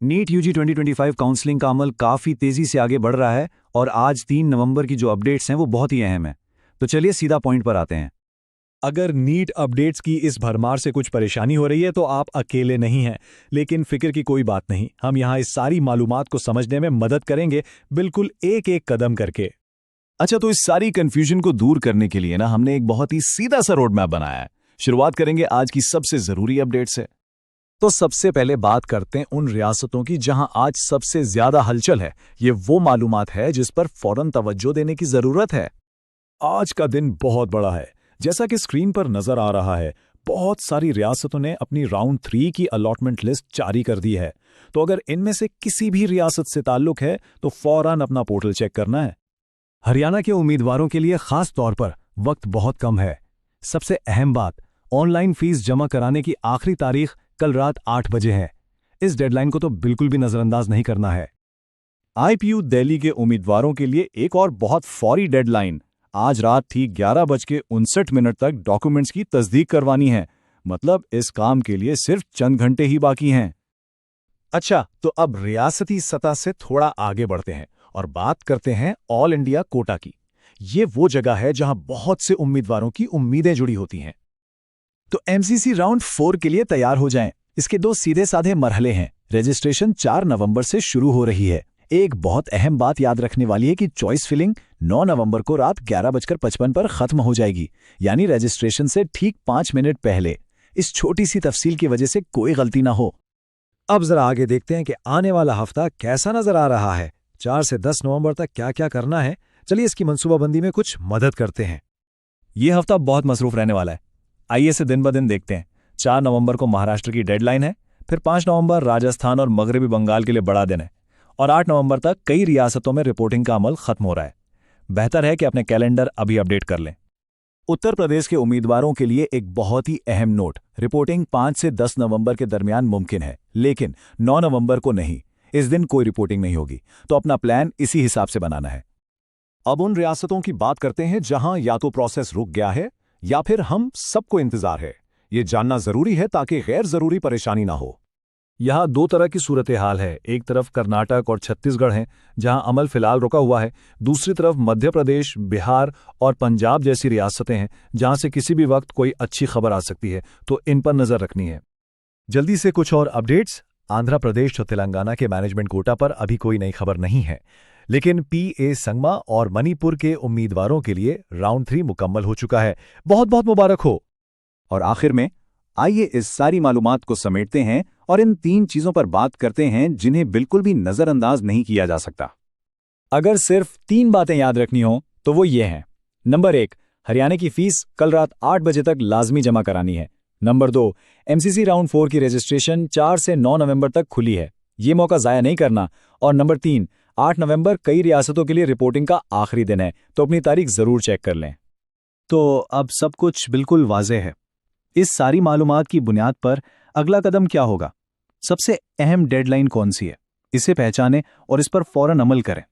NEET UG 2025 counselling का अमल काफ़ी तेज़ी से आगे बढ़ रहा है और आज 3 नवंबर की जो अपडेट्स हैं वो बहुत ही अहम हैं। तो चलिए सीधा पॉइंट पर आते हैं। अगर नीट अपडेट्स की इस भरमार से कुछ परेशानी हो रही है तो आप अकेले नहीं हैं, लेकिन फिक्र की कोई बात नहीं। हम यहाँ इस सारी मालूमात को समझने में मदद करेंगे, बिल्कुल एक एक कदम करके। अच्छा, तो इस सारी कंफ्यूजन को दूर करने के लिए ना हमने एक बहुत ही सीधा सा रोड मैप बनाया है। शुरुआत करेंगे आज की सबसे जरूरी अपडेट से। तो सबसे पहले बात करते हैं उन रियासतों की जहां आज सबसे ज्यादा हलचल है। ये वो मालूमात है जिस पर फौरन तवज्जो देने की जरूरत है। आज का दिन बहुत बड़ा है। जैसा कि स्क्रीन पर नजर आ रहा है, बहुत सारी रियासतों ने अपनी राउंड 3 की अलॉटमेंट लिस्ट जारी कर दी है। तो अगर इनमें से किसी भी रियासत से ताल्लुक है तो फौरन अपना पोर्टल चेक करना है। हरियाणा के उम्मीदवारों के लिए खास तौर पर वक्त बहुत कम है। सबसे अहम बात, ऑनलाइन फीस जमा कराने की आखिरी तारीख कल रात 8 बजे है। इस डेडलाइन को तो बिल्कुल भी नजरअंदाज नहीं करना है। आईपीयू दिल्ली के उम्मीदवारों के लिए एक और बहुत फौरी डेडलाइन, आज रात ठीक 11:59 तक डॉक्यूमेंट्स की तस्दीक करवानी है। मतलब इस काम के लिए सिर्फ चंद घंटे ही बाकी हैं। अच्छा, तो अब रियासती सतह से थोड़ा आगे बढ़ते हैं और बात करते हैं ऑल इंडिया कोटा की। ये वो जगह है जहां बहुत से उम्मीदवारों की उम्मीदें जुड़ी होती हैं। तो एमसीसी राउंड 4 के लिए तैयार हो जाएं। इसके 2 सीधे साधे मरहले हैं। रजिस्ट्रेशन 4 नवंबर से शुरू हो रही है। एक बहुत अहम बात याद रखने वाली है कि चॉइस फिलिंग 9 नवंबर को रात 11:55 पर खत्म हो जाएगी, यानी रजिस्ट्रेशन से ठीक 5 मिनट पहले। इस छोटी सी तफसील की वजह से कोई गलती ना हो। अब जरा आगे देखते हैं कि आने वाला हफ्ता कैसा नजर आ रहा है। 4 से 10 नवंबर तक क्या क्या करना है, चलिए इसकी मंसूबाबंदी में कुछ मदद करते हैं। ये हफ्ता बहुत मसरूफ रहने वाला है। आइए इसे दिन ब दिन देखते हैं। 4 नवंबर को महाराष्ट्र की डेडलाइन है, फिर 5 नवंबर राजस्थान और मगरबी बंगाल के लिए बड़ा दिन है, और 8 नवंबर तक कई रियासतों में रिपोर्टिंग का अमल खत्म हो रहा है। बेहतर है कि अपने कैलेंडर अभी अपडेट कर लें। उत्तर प्रदेश के उम्मीदवारों के लिए एक बहुत ही अहम नोट, रिपोर्टिंग 5 से 10 नवंबर के दरमियान मुमकिन है, लेकिन 9 नवंबर को नहीं। इस दिन कोई रिपोर्टिंग नहीं होगी, तो अपना प्लान इसी हिसाब से बनाना है। अब उन रियासतों की बात करते हैं जहां या तो प्रोसेस रुक गया है या फिर हम सबको इंतजार है। ये जानना जरूरी है ताकि गैर जरूरी परेशानी ना हो। यहाँ 2 तरह की सूरत हाल है। एक तरफ कर्नाटक और छत्तीसगढ़ हैं, जहां अमल फिलहाल रुका हुआ है। दूसरी तरफ मध्य प्रदेश, बिहार और पंजाब जैसी रियासतें हैं, जहां से किसी भी वक्त कोई अच्छी खबर आ सकती है, तो इन पर नजर रखनी है। जल्दी से कुछ और अपडेट्स। आंध्र प्रदेश और तेलंगाना के मैनेजमेंट कोटा पर अभी कोई नई खबर नहीं है, लेकिन पीए संगमा और मणिपुर के उम्मीदवारों के लिए राउंड 3 मुकम्मल हो चुका है। बहुत बहुत मुबारक हो। और आखिर में आइए इस सारी मालूमात को समेटते हैं और इन 3 चीजों पर बात करते हैं जिन्हें बिल्कुल भी नजरअंदाज नहीं किया जा सकता। अगर सिर्फ 3 बातें याद रखनी हो तो वो ये हैं। नंबर 1, हरियाणा की फीस कल रात 8 बजे तक लाजमी जमा करानी है। नंबर 2, एमसीसी राउंड 4 की रजिस्ट्रेशन 4 से 9 नवंबर तक खुली है, ये मौका ज़ाया नहीं करना। और नंबर 3, 8 नवंबर कई रियासतों के लिए रिपोर्टिंग का आखिरी दिन है, तो अपनी तारीख ज़रूर चेक कर लें। तो अब सब कुछ बिल्कुल वाज़ेह है। इस सारी मालूमात की बुनियाद पर अगला कदम क्या होगा? सबसे अहम डेडलाइन कौन सी है, इसे पहचानें और इस पर फौरन अमल करें।